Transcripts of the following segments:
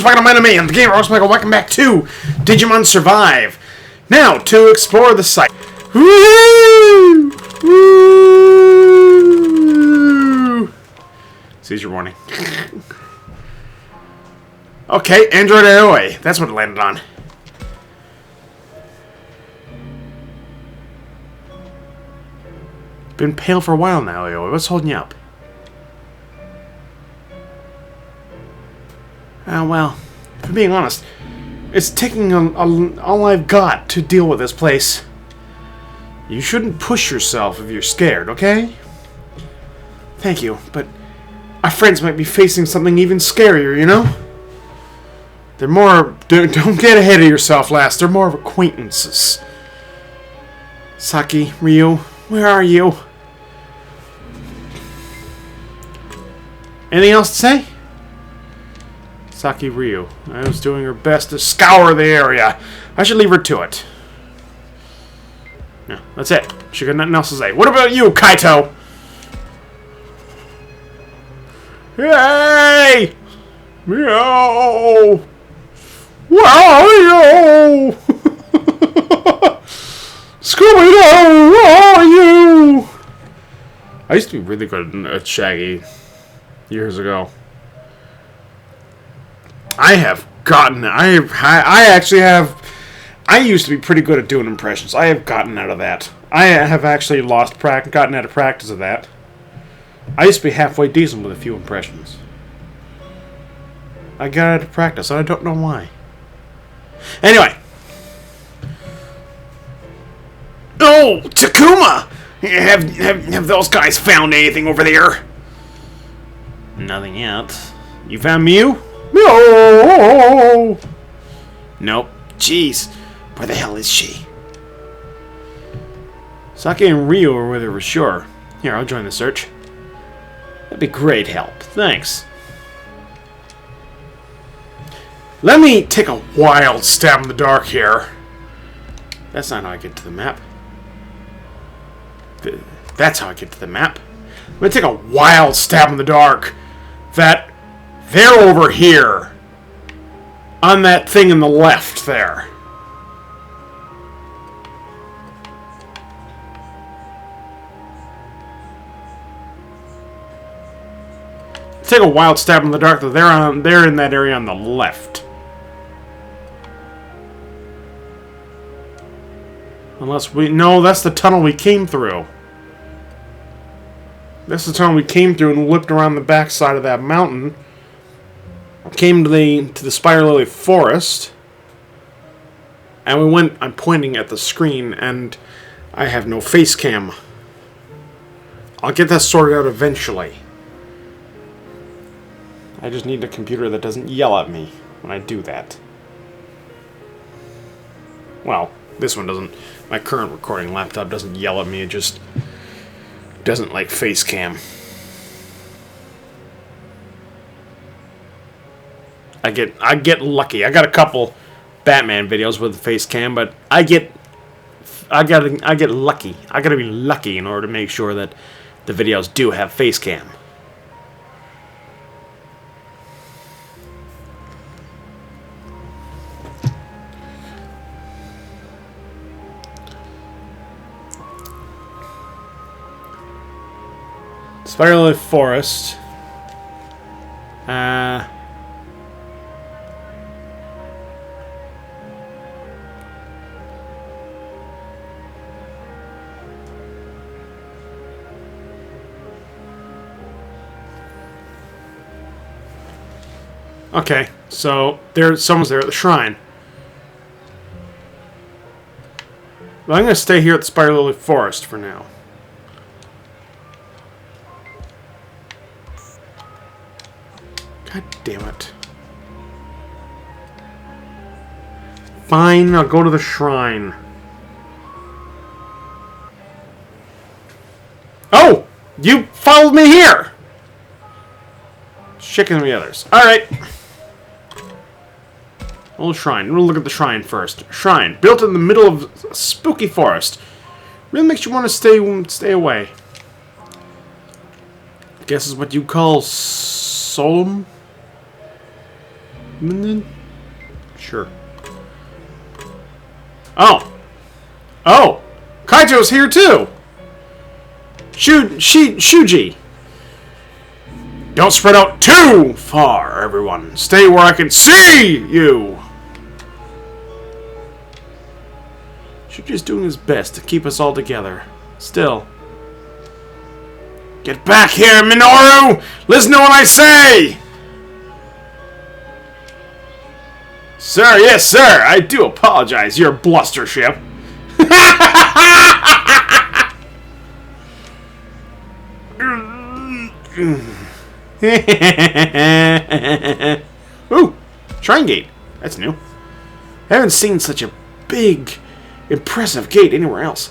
greetings, welcome to me. I'm the Gamer Michael. Welcome back to Digimon Survive. Now, to explore the site. Woo! Woo! Seizure warning. Okay, Android AOA. That's what it landed on. Been pale for a while now, AOA. What's holding you up? Well, if I'm being honest, it's taking all I've got to deal with this place. You shouldn't push yourself if you're scared, okay? Thank you, but our friends might be facing something even scarier, you know? They're more... Don't get ahead of yourself, lass. They're more of acquaintances. Saki, Ryu, where are you? Anything else to say? Saki Ryu. I was doing her best to scour the area. I should leave her to it. Yeah, that's it. She got nothing else to say. What about you, Kaito? Hey! Meow! Where are you? Scooby-Doo, where are you? I used to be really good at Shaggy years ago. I used to be pretty good at doing impressions. I have gotten out of that. I have actually gotten out of practice of that. I used to be halfway decent with a few impressions. I got out of practice, and I don't know why. Anyway. Oh, Takuma! Have those guys found anything over there? Nothing yet. You found Mew? No! Nope. Jeez. Where the hell is she? Saki and Ryu are with her for sure. Here, I'll join the search. That'd be great help. Thanks. Let me take a wild stab in the dark here. That's not how I get to the map. That's how I get to the map. I'm gonna take a wild stab in the dark. That they're over here. On that thing in the left there. Take a wild stab in the dark that they're in that area on the left. Unless no, that's the tunnel we came through. This is the tunnel we came through and whipped around the backside of that mountain. Came to the Spider Lily Forest. And we went... I'm pointing at the screen and I have no face cam. I'll get that sorted out eventually. I just need a computer that doesn't yell at me when I do that. Well, this one doesn't. My current recording laptop doesn't yell at me, it just doesn't like face cam. I get lucky. I got a couple Batman videos with the face cam, but I get lucky. I gotta be lucky in order to make sure that the videos do have face cam. Spider Lily Forest. Okay, so someone's there at the shrine. But I'm going to stay here at the Spider Lily Forest for now. God damn it. Fine, I'll go to the shrine. Oh! You followed me here! Chicken and the others. Alright. Old shrine. We'll look at the shrine first. Shrine. Built in the middle of a spooky forest. Really makes you want to stay away. Guess is what you call solemn? Sure. Oh! Oh! Kaito's here too! Shuji! Don't spread out too far, everyone. Stay where I can see you! Shuji's doing his best to keep us all together. Still. Get back here, Minoru! Listen to what I say! Sir, yes, sir. I do apologize, your blustership. Ooh, shrine gate. That's new. I haven't seen such a big, impressive gate anywhere else.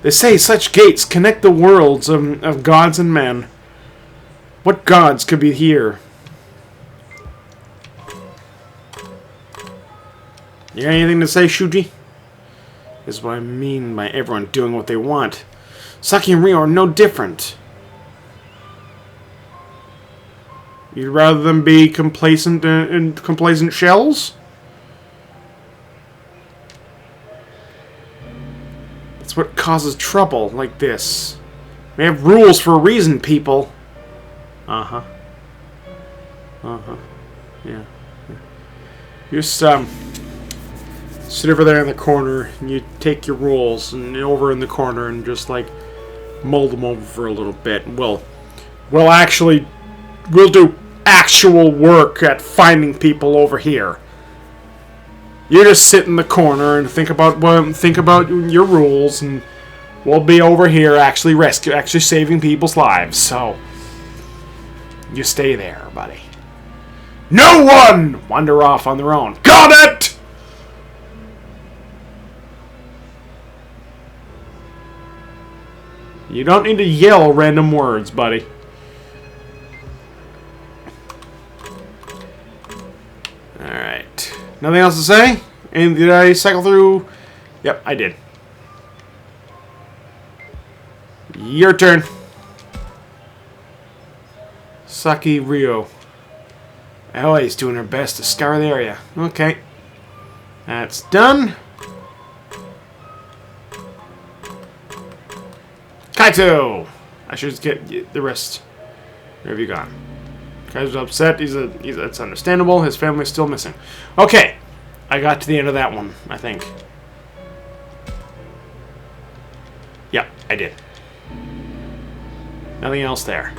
They say such gates connect the worlds of gods and men. What gods could be here? You got anything to say, Shuji? This is what I mean by everyone doing what they want. Saki and Ryo are no different. You'd rather them be complacent and complacent shells? That's what causes trouble like this. We have rules for a reason, people. Uh-huh. Uh-huh. Yeah. You just, sit over there in the corner, and you take your rules and over in the corner and just, like, mull them over for a little bit. And we'll do actual work at finding people over here. You just sit in the corner and think about your rules, and we'll be over here actually saving people's lives. So you stay there, buddy. No one wander off on their own. Got it? You don't need to yell random words, buddy. Alright. Nothing else to say? And did I cycle through? Yep, I did. Your turn. Saki Ryo. Always doing her best to scour the area. Okay. That's done. Kaito! I should get the rest. Where have you gone? Kaito's upset. It's understandable. His family's still missing. Okay. I got to the end of that one, I think. Yep, I did. Nothing else there.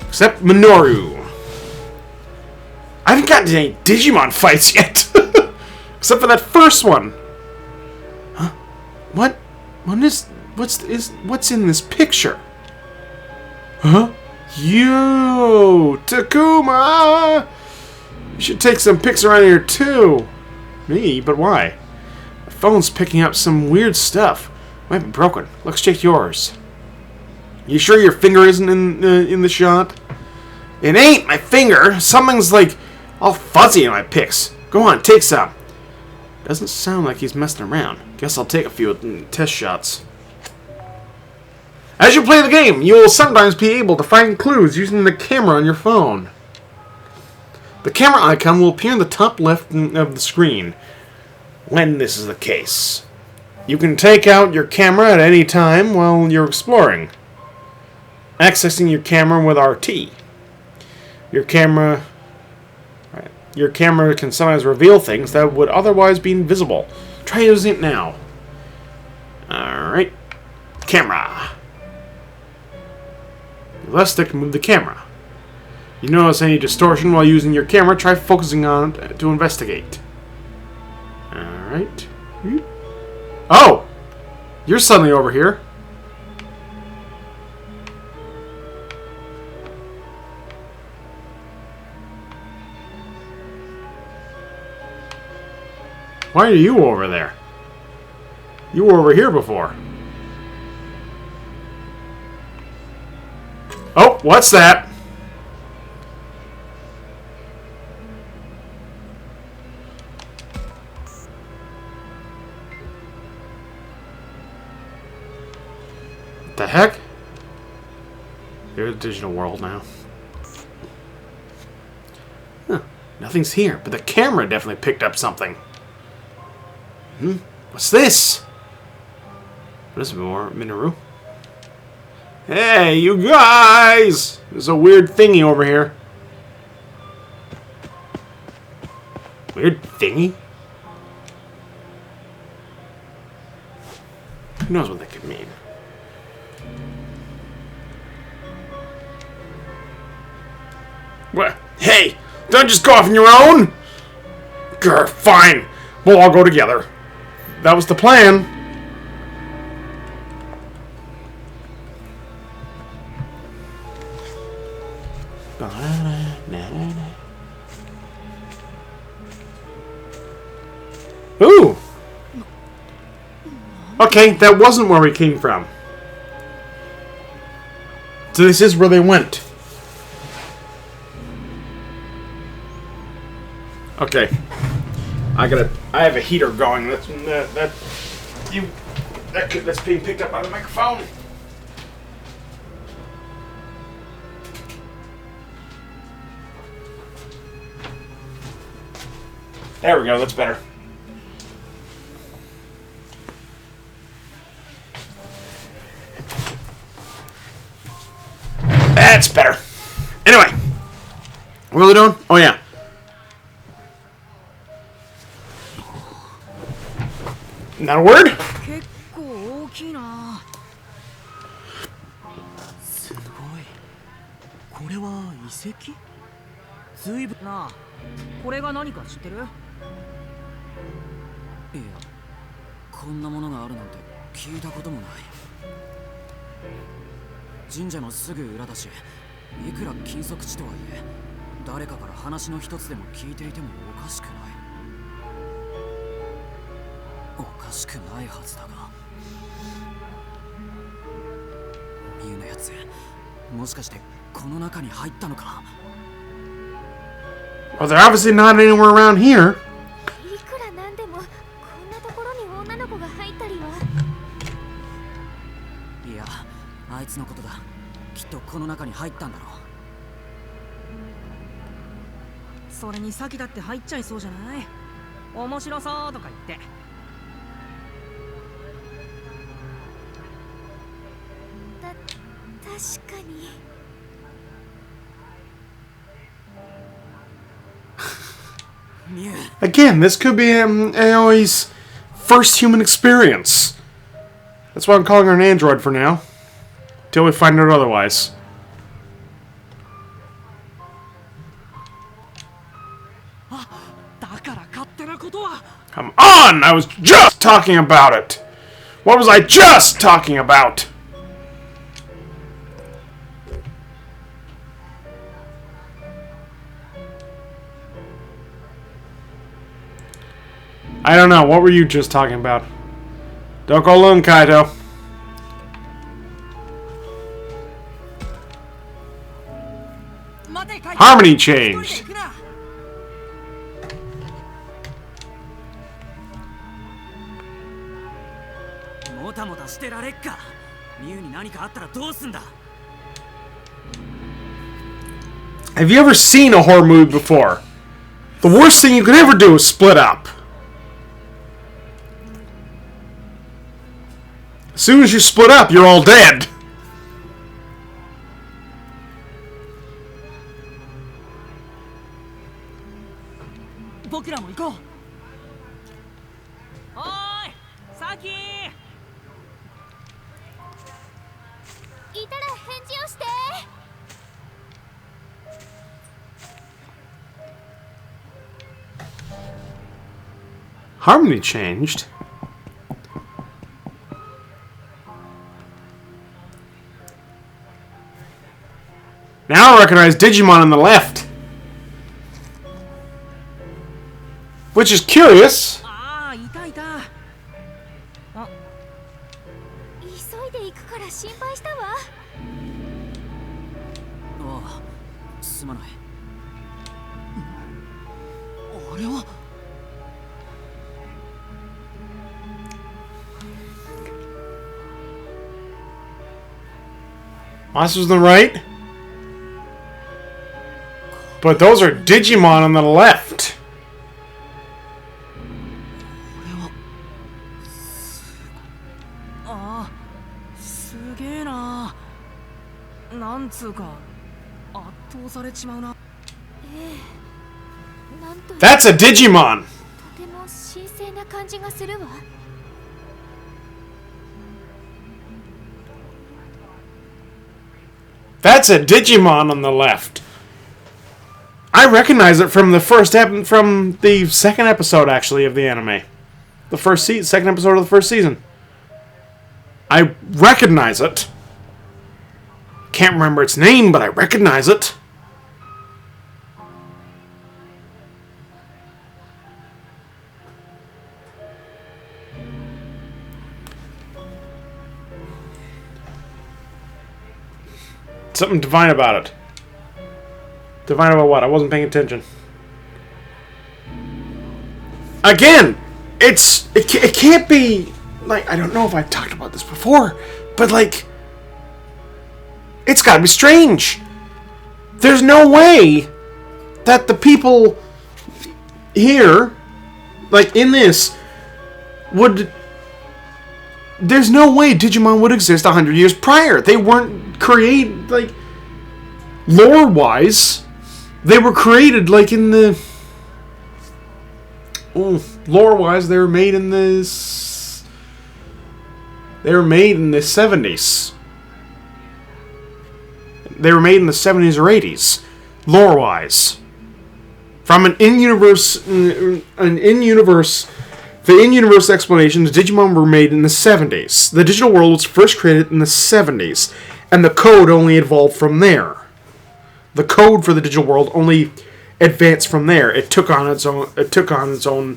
Except Minoru. I haven't gotten to any Digimon fights yet. Except for that first one. Huh? What's in this picture? Huh? Yo, Takuma! You should take some pics around here too. Me? But why? My phone's picking up some weird stuff. Might be broken. Let's check yours. You sure your finger isn't in the shot? It ain't my finger. Something's like all fuzzy in my pics. Go on, take some. Doesn't sound like he's messing around. Guess I'll take a few test shots. As you play the game, you will sometimes be able to find clues using the camera on your phone. The camera icon will appear in the top left of the screen when this is the case. You can take out your camera at any time while you're exploring. Accessing your camera with RT. Your camera can sometimes reveal things that would otherwise be invisible. Try using it now. Alright. Camera. Left stick to move the camera. You notice any distortion while using your camera, try focusing on it to investigate. Alright. Oh! You're suddenly over here. Why are you over there? You were over here before. Oh, what's that? What the heck? You're a digital world now. Nothing's here, but the camera definitely picked up something. What's this? What is it, more Minoru? Hey, you guys! There's a weird thingy over here. Weird thingy? Who knows what that could mean? What? Hey! Don't just go off on your own! Grr, fine! We'll all go together. That was the plan. Ooh! Okay, that wasn't where we came from. So this is where they went. Okay. I have a heater going. That's being picked up by the microphone. There we go, that's better. That's better. Anyway. What are we doing? Oh, yeah. Not a word? Well, they're obviously not anywhere around here. Again, this could be Aoi's first human experience. That's why I'm calling her an android for now. Till we find out otherwise. Come on! I was just talking about it! What was I just talking about? I don't know. What were you just talking about? Don't go alone, Kaito. Harmony changed. Have you ever seen a horror movie before? The worst thing you could ever do is split up. As soon as you split up, you're all dead. Harmony changed. Now I recognize Digimon on the left. Which is curious. Monsters on the right. But those are Digimon on the left. ああ、すげえな。なんつうか、圧倒されちまうな。That's a Digimon! とても神聖な感じがするわ。That's a Digimon on the left. I recognize it from the from the second episode, actually, of the anime. The second episode of the first season. I recognize it. Can't remember its name, but I recognize it. Something divine about it. Divine about what? I wasn't paying attention. Again, it can't be like, I don't know if I've talked about this before, but like, it's gotta be strange. There's no way that the people here, like in this, would. There's no way Digimon would exist 100 years prior. They weren't created, like, lore-wise. They were created, like, in the... lore-wise, they were made in the... They were made in the 70s. They were made in the 70s or 80s. Lore-wise. From an in-universe... The in-universe explanations, Digimon were made in the 70s. The digital world was first created in the 70s, and the code only evolved from there. The code for the digital world only advanced from there. It took on its own. It took on its own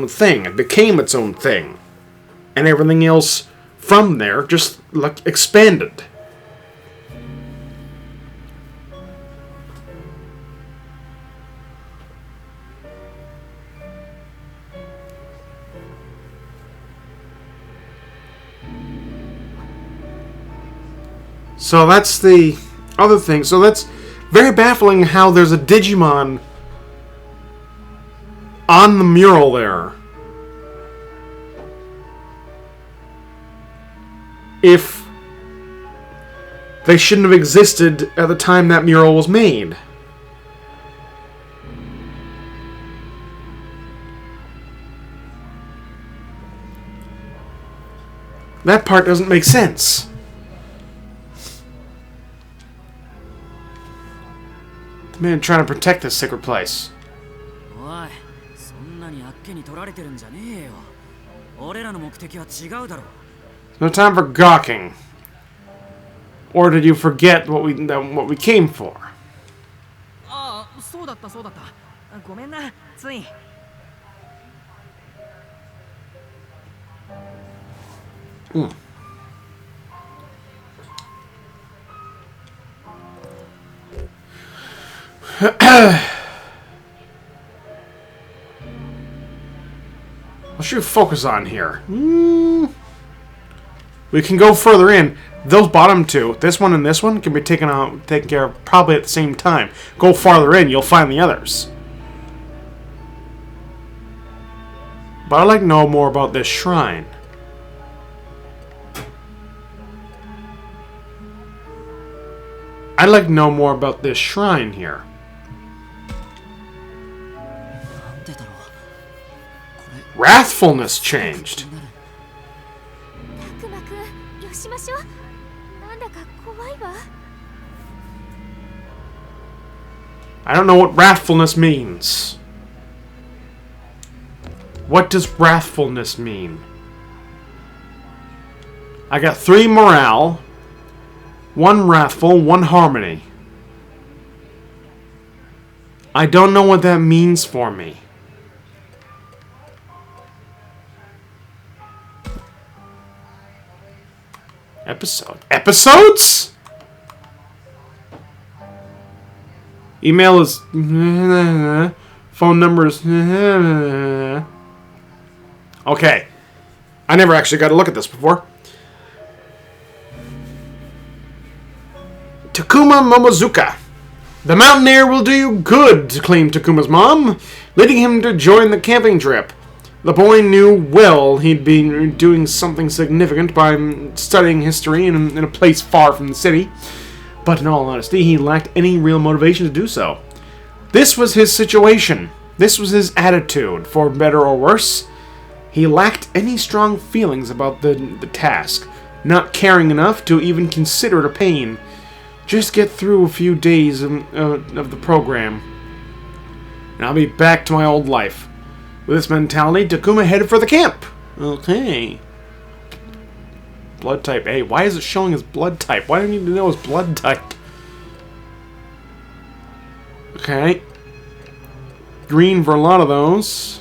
thing. It became its own thing, and everything else from there just like expanded. So that's the other thing. So that's very baffling how there's a Digimon on the mural there. If they shouldn't have existed at the time that mural was made. That part doesn't make sense. The man trying to protect this sacred place. No time for gawking. Or did you forget what we came for? What should we focus on here? We can go further in. Those bottom two, this one and this one, can be taken care of probably at the same time. Go farther in, you'll find the others. But I'd like to know more about this shrine. I'd like to know more about this shrine here. Wrathfulness changed. I don't know what wrathfulness means. What does wrathfulness mean? I got 3 morale, 1 wrathful, 1 harmony. I don't know what that means for me. Episodes? Email is... Phone number is... Okay. I never actually got to look at this before. Takuma Momozuka. The mountain air will do you good, claimed Takuma's mom, leading him to join the camping trip. The boy knew well he'd been doing something significant by studying history in a place far from the city, but in all honesty, he lacked any real motivation to do so. This was his situation. This was his attitude, for better or worse. He lacked any strong feelings about the task, not caring enough to even consider it a pain. Just get through a few days of the program, and I'll be back to my old life. With this mentality, Takuma headed for the camp. Okay. Blood type A. Why is it showing his blood type? Why do I need to know his blood type? Okay. Green for a lot of those.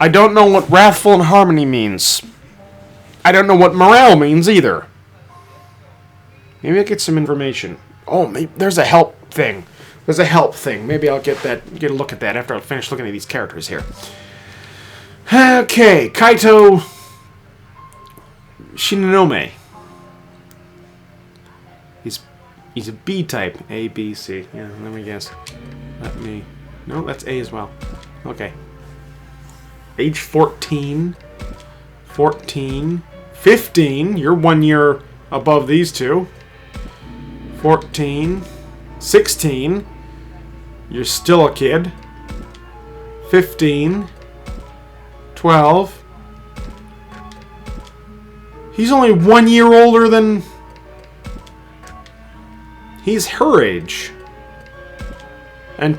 I don't know what wrathful and harmony means. I don't know what morale means either. Maybe I'll get some information. Oh, maybe there's a help thing. There's a help thing. Maybe I'll get a look at that after I finish looking at these characters here. Okay, Kaito Shinonome. He's a B type. A, B, C. Yeah, let me guess. No, that's A as well. Okay. Age 14. 14. 15. You're 1 year above these two. 14. 16. You're still a kid. 15. 12. He's only 1 year older than... He's her age. And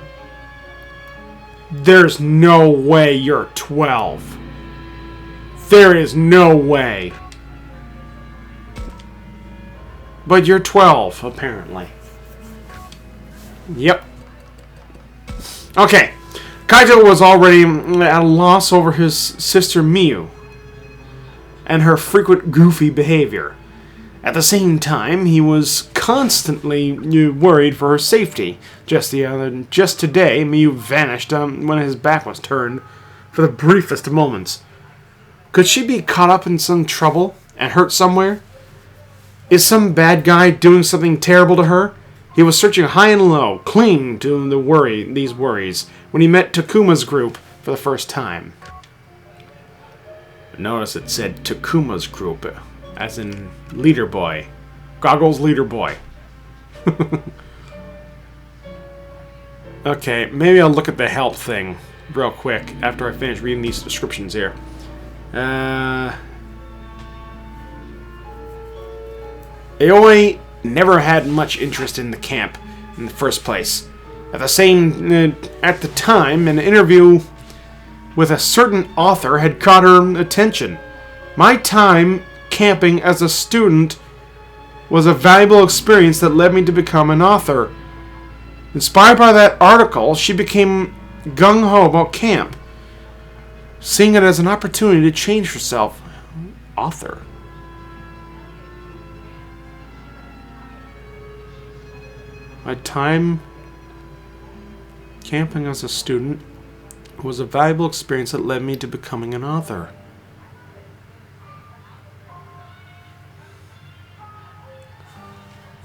there's no way you're 12. There is no way. But you're 12, apparently. Yep. Okay. Kaito was already at a loss over his sister Miyu and her frequent goofy behavior. At the same time, he was constantly worried for her safety. Just today, Miyu vanished when his back was turned for the briefest of moments. Could she be caught up in some trouble and hurt somewhere? Is some bad guy doing something terrible to her? He was searching high and low, clinging to these worries, when he met Takuma's group for the first time. Notice it said Takuma's group, as in leader boy. Goggles leader boy. Okay, maybe I'll look at the help thing real quick after I finish reading these descriptions here. Aoi never had much interest in the camp in the first place. At the time, an interview with a certain author had caught her attention. My time camping as a student was a valuable experience that led me to become an author. Inspired by that article, she became gung-ho about camp, seeing it as an opportunity to change herself. Author. My time camping as a student was a valuable experience that led me to becoming an author.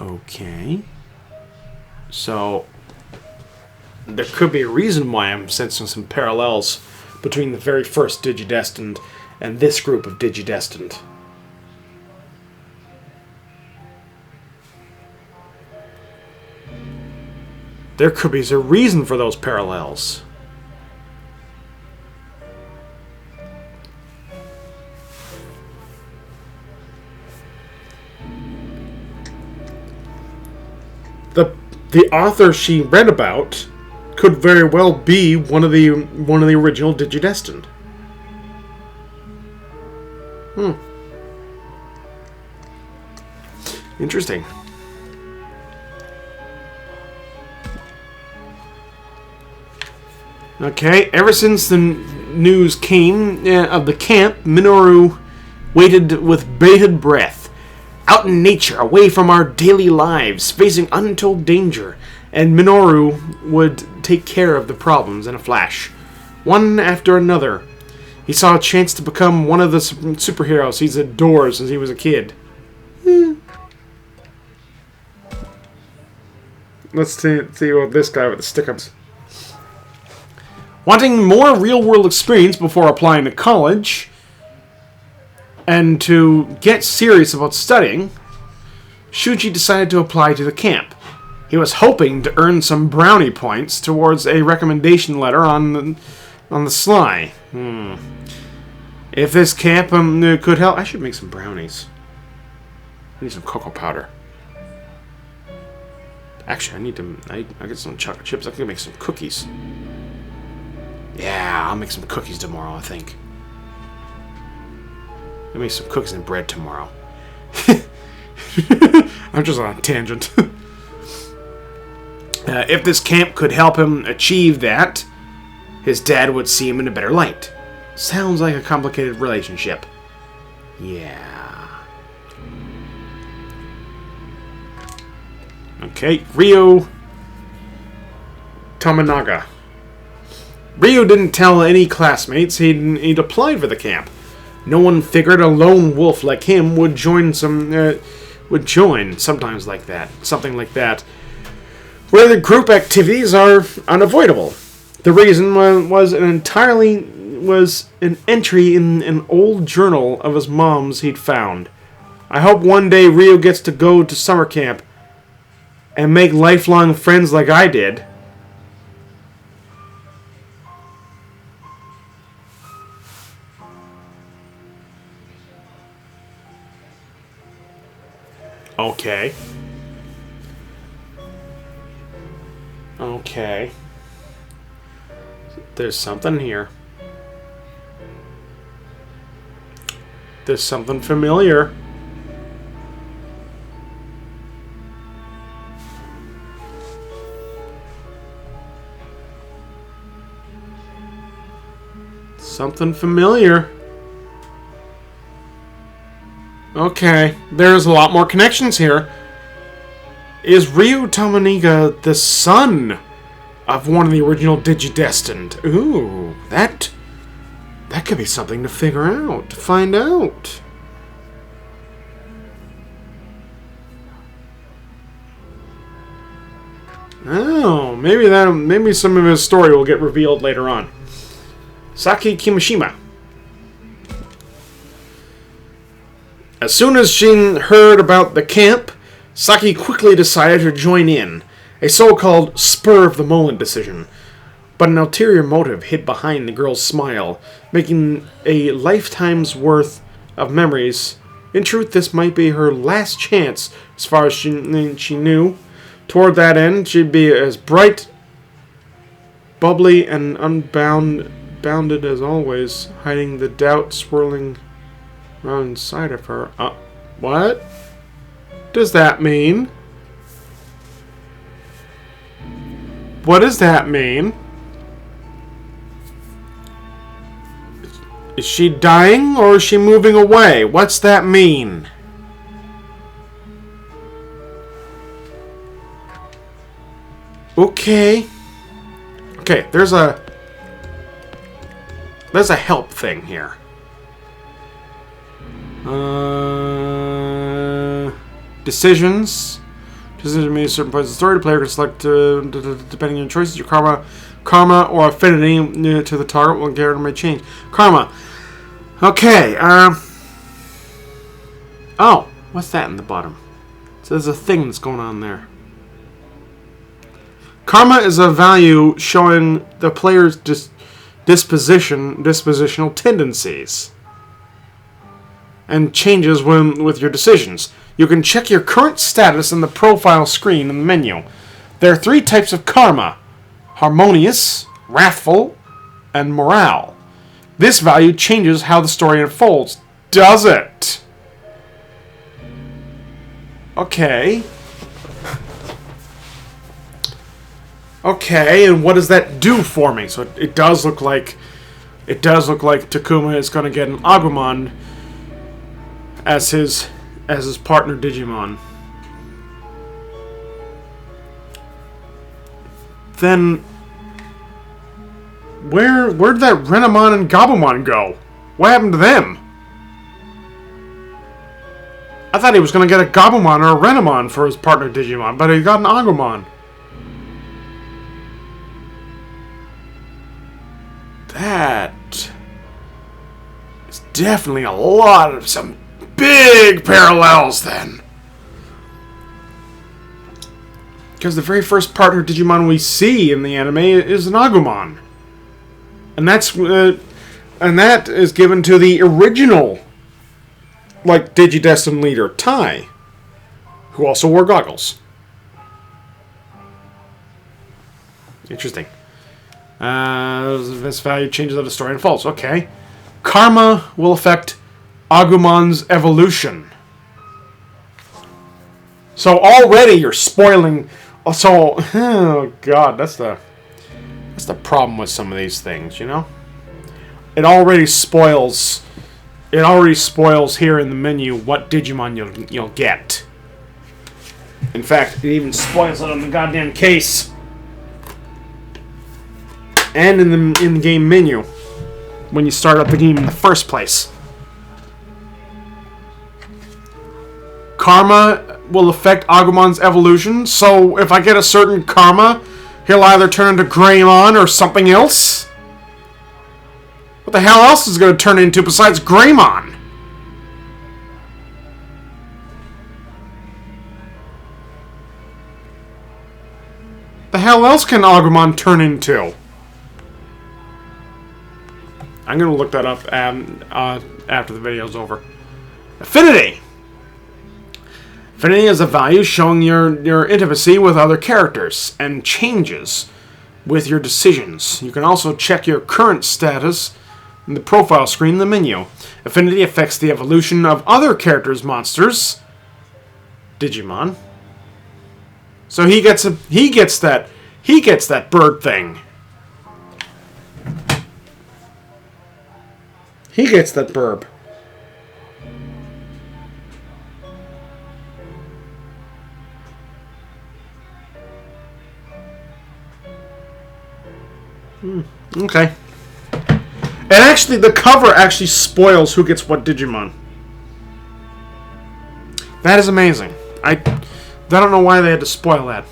Okay. So, there could be a reason why I'm sensing some parallels between the very first Digidestined and this group of Digidestined. There could be a reason for those parallels. The author she read about could very well be one of the original Digidestined. Interesting. Okay, ever since the news came of the camp, Minoru waited with bated breath. Out in nature, away from our daily lives, facing untold danger, and Minoru would take care of the problems in a flash. One after another, he saw a chance to become one of the superheroes he's adored since he was a kid. let's see what this guy with the stick-ups. Wanting more real-world experience before applying to college, and to get serious about studying, Shuji decided to apply to the camp. He was hoping to earn some brownie points towards a recommendation letter on the sly. If this camp could help, I should make some brownies. I need some cocoa powder. Actually, I get some chocolate chips. I can make some cookies. Yeah, I'll make some cookies tomorrow, I think. I'll make some cookies and bread tomorrow. I'm just on a tangent. If this camp could help him achieve that, his dad would see him in a better light. Sounds like a complicated relationship. Yeah. Okay, Ryo Tominaga. Ryo didn't tell any classmates he'd applied for the camp. No one figured a lone wolf like him would join sometimes like that, something like that, where the group activities are unavoidable. The reason was an entry in an old journal of his mom's he'd found. I hope one day Ryo gets to go to summer camp and make lifelong friends like I did. Okay. Okay. There's something here. There's something familiar. Something familiar. Okay, there's a lot more connections here. Is Ryo Tominaga the son of one of the original Digidestined? Ooh, that could be something to figure out, to find out. Oh, maybe some of his story will get revealed later on. Saki Kimishima. As soon as Shin heard about the camp, Saki quickly decided to join in, a so-called spur-of-the-moment decision. But an ulterior motive hid behind the girl's smile, making a lifetime's worth of memories. In truth, this might be her last chance, as far as she knew. Toward that end, she'd be as bright, bubbly, and unbounded as always, hiding the doubt swirling around inside of her. What does that mean? What does that mean? Is she dying or is she moving away? What's that mean? Okay. Okay, there's a help thing here. Decisions made at certain points of the story. The player can select, depending on your choices, your karma or affinity to the target. One character may change. Karma. Okay. Oh, what's that in the bottom? So there's a thing that's going on there. Karma is a value showing the player's dispositional tendencies, and changes with your decisions. You can check your current status in the profile screen in the menu. There are 3 types of karma: harmonious, wrathful, and morale. This value changes how the story unfolds. Does it? Okay. Okay, and what does that do for me? So it does look like Takuma is going to get an Agumon as his partner Digimon. Then where did that Renamon and Gabumon go? What happened to them? I thought he was going to get a Gabumon or a Renamon for his partner Digimon, but he got an Agumon. That is definitely a lot of some big parallels then. Because the very first partner Digimon we see in the anime is an Agumon. And that is given to the original, like, Digidestin leader, Tai, who also wore goggles. Interesting. This value changes of the story unfolds. Okay. Karma will affect Agumon's evolution. So already you're spoiling. So, oh god, that's the problem with some of these things, you know. It already spoils here in the menu what Digimon you'll get. In fact, it even spoils it on the goddamn case. And in the game menu when you start up the game in the first place. Karma will affect Agumon's evolution, so if I get a certain karma, he'll either turn into Greymon or something else. What the hell else is going to turn into besides Greymon? The hell else can Agumon turn into? I'm going to look that up after the video's over. Affinity! Affinity is a value showing your intimacy with other characters and changes with your decisions. You can also check your current status in the profile screen in the menu. Affinity affects the evolution of other characters' monsters. Digimon. So he gets that bird thing. He gets that burb. Okay. And actually, the cover actually spoils who gets what Digimon. That is amazing. I don't know why they had to spoil that.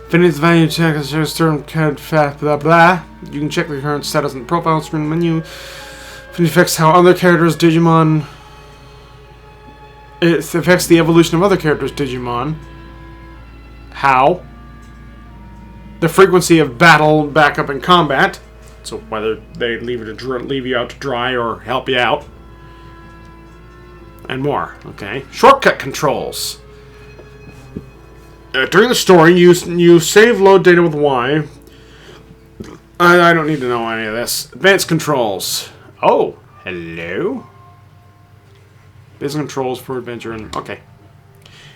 Affinity's value check is term code fat blah blah. You can check the current status in the profile screen menu. Affinity affects how other characters Digimon. It affects the evolution of other characters Digimon. How? The frequency of battle, backup, and combat. So whether they leave you out to dry or help you out. And more. Okay. Shortcut controls. During the story, you save load data with Y. I don't need to know any of this. Advanced controls. Oh, hello. Basic controls for adventure and okay.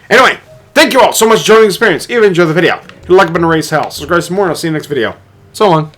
Anyway, thank you all so much for joining the experience. If you enjoyed the video, hit the like button to raise hell. Subscribe some more and I'll see you in the next video. So long.